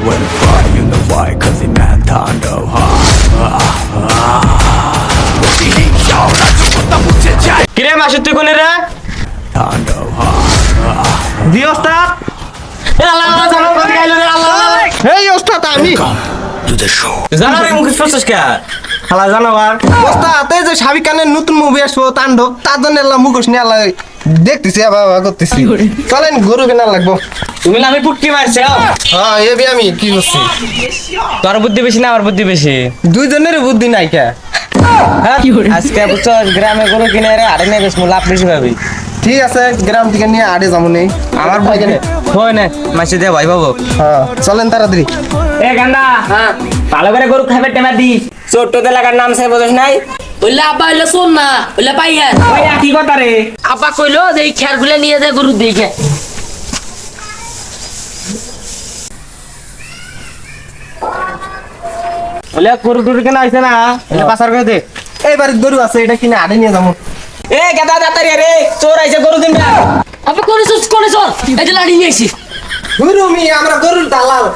When I fly, you know why, cause he man Tando কিরে মাসুদ তুই কোনে রে Tando দি ওস্তাদ এ আল্লাহ আল্লাহ জানো কত গাইলো রে আল্লাহ এই ওস্তাদ আমি to the show. জানো রে মুখ ফসস কে হালা জানো আর ওস্তাদ এই যে শাবিক খানের নতুন মুভি আসবো তাণ্ডব তার জন্য এলাম মুখোশ নিয়ে আল্লাহ দেখতেছি বাবা করতেছি চলেন গরু কেনা লাগবো তুমি না আমি পুটকি মারছে হ্যাঁ এবি আমি কি করছি তোর বুদ্ধি বেশি না আমার বুদ্ধি বেশি দুইজনের বুদ্ধি নাই কে আজকে বুঝছো গ্রামে গরু কিনে রে আরে নেবে লাভ বেশি পাবি ঠিক আছে গ্রাম থেকে নিয়ে আড়ে যাবো নেই আমার বুদ্ধি হয় না মাসি দে ভাই বাবু হ্যাঁ চলেন তাড়াতাড়ি এ গান্ডা হ্যাঁ ভালো করে গরু খাবে টেমা দি ছোট্ট এলাকার নাম সে বোঝস নাই ওইলা আব্বা হইলো শোন না ওইলা পাইয়া ওই একই কথা রে আব্বা কইলো যে এই খের গুলা নিয়ে যায় গরুর দিকে বলে গরু টুরু কেনা হইছে না এটা পাসার করে দে এইবার গরু আছে এটা কিনে আড়ে নিয়ে যাবো এ গাদা দাতারি রে চোর আইছে গরু দিন না আব্বা কোনে চল এই যে লাড়ি নিয়ে আইছি গরু মি আমরা গরুর দালাল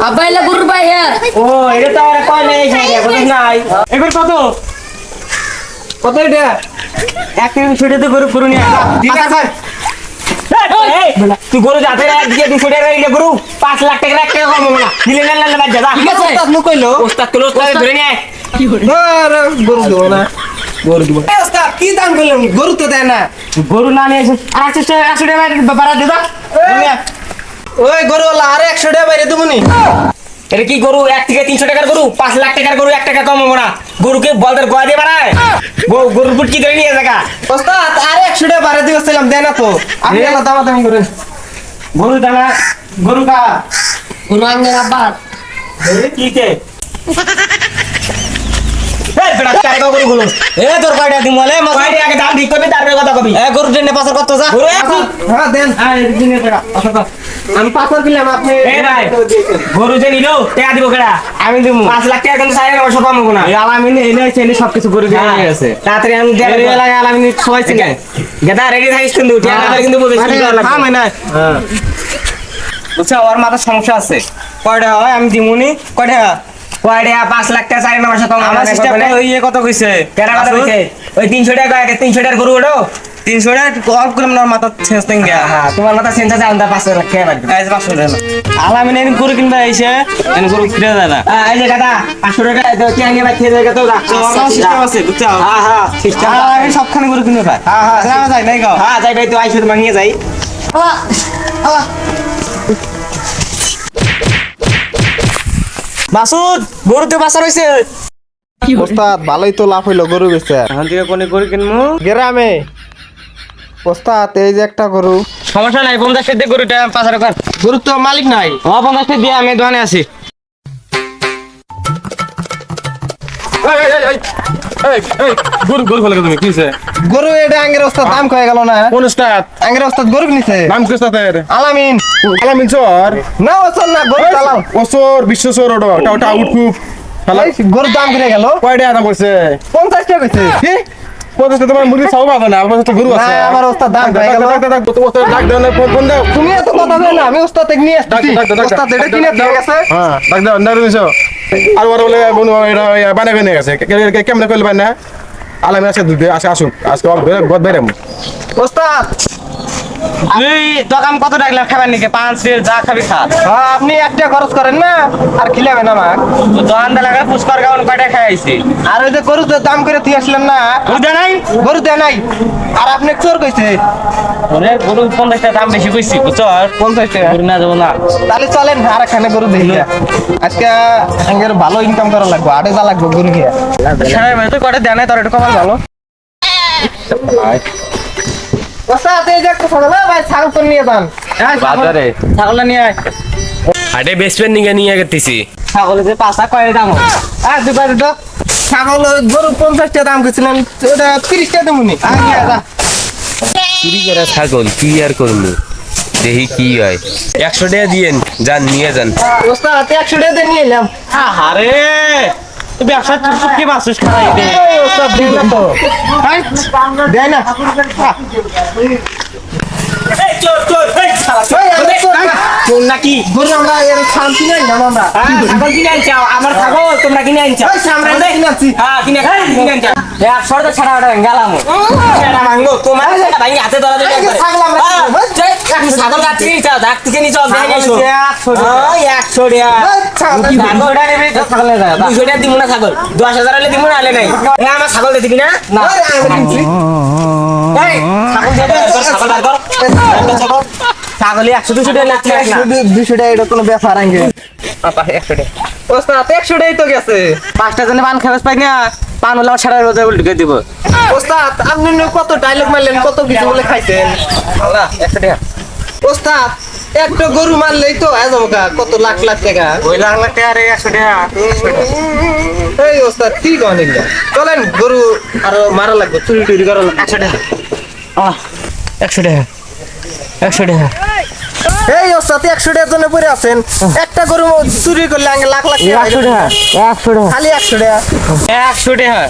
আব্বা এলা গরুর পাইয়া ও এটা তো আর কয় নাই বোঝস নাই এবার কত কত এটা এক দিন ছুটে তো গরু পুরো নিয়ে ঠিক আছে তুই গরু যাতে দিয়ে 200 টাকা এটা গরু 5 লাখ টাকা একটা কম হবে না নিলে না বাদ যা ঠিক আছে ওস্তাদ নু কইলো ওস্তাদ তো ওস্তাদ ধরে নিয়ে কি করে আরে গরু দেবো না গরু দেবো এই ওস্তাদ কি দাম কইলেন গরু তো দেয় না গরু না নিয়ে আর 100 টাকা বাড়া দে দাও ওই গরু ওলা আরে 100 টাকা বাইরে দেবো নি এটা কি গরু 1 থেকে 300 টাকার গরু 5 লাখ টাকার গরু 1 টাকা কম হবে না গরুকে বলদের গোয়া দিয়ে বাড়ায় গরুর পুট কি ধরে নিয়ে জায়গা ওস্তাদ আরে 100 টাকা বাইরে দিয়েছিলাম দেয় না তো আপনি আলাদা দামাদামি করেন গরু দানা গরু কা গরু আঙ্গের আব্বা কি কে এই বড় কারে গরু গরু এ তোর কয়টা দিম বলে মাসাইডি আগে দাম ঠিক করবি তারপরে কথা কবি এ গরু দেনে পাসর কত যা গরু হ্যাঁ দেন দিনে টাকা আমি পাথর কিনলাম আপনি এ ভাই গরু যে নিলো টাকা দিব কেডা আমি দেবো 5 লাখ টাকা কিন্তু সাইরে বসে কম হবে না এই আলামিন এনে এনে সবকিছু গরু দিয়ে নিয়ে গেছে তাড়াতাড়ি আমি দেব এই লাগে আলামিন সবাই চিনে গেদা রেডি থাকিস কিন্তু টাকা কিন্তু বলছিস হ্যাঁ মানে হ্যাঁ বুঝছো ওর মাথার সমস্যা আছে কয়টা হয় আমি দিমুনি কয়টা কয়টা 5 লাখ টাকা সাইরে বসে কম আমার সিস্টেম ইয়ে কত কইছে কেডা কথা কইছে ওই 300 টাকা আগে 300 টাকার গরু ওঠো 300 টাকা কল করলাম না মাথা ছেঁচ দেন গিয়া হ্যাঁ তোমার মাথা ছেঁচ আছে আমরা 5 লাখ টাকা বাদ এই 500 টাকা আলামিন এনে গরু কিনবা আইছে এনে গরু কিনে দেয় না এই যে দাদা 500 টাকা দাও কি আগে বাইতে দেয় কত দা সিস্টেম আছে বুঝছো হ্যাঁ হ্যাঁ সিস্টেম আমি সবখানে গরু কিনে ভাই হ্যাঁ হ্যাঁ যাওয়া যায় নাই গো হ্যাঁ যাই ভাই তো আইছো তো মানিয়ে যাই মাসুদ গরু তো বাসা রইছে ওস্তাদ ভালোই তো লাভ হইলো গরু বেচে এখন থেকে কোনে গরু কিনমু গ্রামে ওস্তাদ এই যে একটা গরু সমস্যা নাই 50 টাকা দিয়ে গরুটা পাঁচার কর গরু তো মালিক নাই ও 50 টাকা দিয়ে আমি দোকানে আছি গরু গরু ফেলে তুমি কিছে গরু এটা আঙ্গের ওস্তাদ দাম কয়ে গেল না কোন উস্তাদ আঙ্গের ওস্তাদ গরু নিছে নাম কি উস্তাদের আলামিন আলামিন চর না ওস্তাদ না গরু দালাল ওসর বিশ্ব চর ওটা ওটা ওটা আউটকুপ এই গরুর দাম করে গেল কয়টা দাম করছে 50 টাকা কইছে কি 50 টাকা তোমার মুরগি চাও পাবে না আমার গরু আছে না আমার ওস্তাদ দাম কয়ে গেল ডাক দাও না ফোন দাও তুমি এত কথা বলো না আমি ওস্তাদ থেকে নিয়ে আসছি ওস্তাদ এটা কিনে দিয়ে গেছে হ্যাঁ ডাক দাও না দিছো আর ওরা বলে বনু এটা বানাবে নিয়ে গেছে কেমনে কইল বানা আলামিন আছে দুধে আসে আসুক আজকে গদ বেরাম ওস্তাদ তুই দোকান কত টাকা খাবার নাকি 5 রেল যা খাবি খা হ্যাঁ আপনি একটা খরচ করেন না আর খিলাবেন আমার দোকান লাগা পুষ্কর গাউন কয়টা খাইছি আর ওই যে গরু দাম করে তুই আসলেন না বুঝা নাই গরু দেয় নাই আর আপনি চোর কইছে ওরে গরু 50 টাকা দাম বেশি কইছি বুঝছো 50 টাকা গরু না যাব না তাহলে চলেন আর এখানে গরু দেখি আজকে আঙ্গের ভালো ইনকাম করা লাগবে আড়ে যা লাগবে গরু গিয়া সারা মানে তো কয়টা দেয় না তোর একটু কমাল ভালো ওস্তাদ এই যে একটা ছাগল ভাই ছাগল তো নিয়ে যান বাজারে ছাগলটা নিয়ে আয় আরে বেসপেন নিয়ে গেতেছি ছাগলের যে পাঁচা কয় দাম আর দুবার তো ছাগল গরু 50 টাকা দাম কইছিলেন ওটা 30 টাকা দেবনি আর নিয়ে যা চুরি করা ছাগল কি আর করবো দেখি কি হয় 100 টাকা দিয়েন যান নিয়ে যান ওস্তাদ 100 টাকা দিয়ে নিয়ে এলাম আরে তুই ব্যবসা কি মাসুস খাই দে এই ওস্তাদ দেন না তো দেয় না এই চোর চোর এই শালা চোর চোর নাকি গরু আমরা এর শান্তি নাই না আমরা ছাগল কিনে আনছো আমার ছাগল তোমরা কিনে আনছো ওই সামনে কিনে আনছি। হ্যাঁ কিনে আনছো এক শর্ত ছাড়া ওটা গেলাম ছাড়া ভাঙবো তোমার ছাড়া ভাঙি হাতে ধরা দেবে একবারে ছাগল আমরা ছাগল কাটতে নিয়ে ডাক থেকে নিয়ে চল দেখে এসো 100 টাকা ছাগল নেবে ছাগল না 200 টাকা দিমু না ছাগল 10000 হলে দিমু না হলে নাই আমার ছাগল দে দিবি না না এই ছাগল দে ছাগল বার কর ছাগলে 100 200 টাকা লাগছে না 200 টাকা এটা কোনো ব্যাপার আঙ্গে আপা 100 টাকা ওস্তাদ 100 টাকাই তো গেছে পাঁচটা জনে পান খাবেস পাই না পান হলো সারা রোজা উল্টে দিব ওস্তাদ আপনি কত ডায়লগ মারলেন কত কিছু বলে খাইছেন আল্লাহ 100 টাকা ওস্তাদ একটা গরু মারলেই তো আজ আমাকে কত লাখ লাখ টাকা ওই লাখ লাখ টাকা রে 100 টাকা এই ওস্তাদ কি করেন এগুলা চলেন গরু আরো মারা লাগবে চুরি টুরি করা লাগবে 100 টাকা 100 টাকা 100 টাকা এই ওস্তাদ 100 টাকার জন্য পড়ে আছেন একটা গরু চুরি করলে আগে লাখ লাখ টাকা 100 টাকা 100 টাকা খালি 100 টাকা 100 টাকা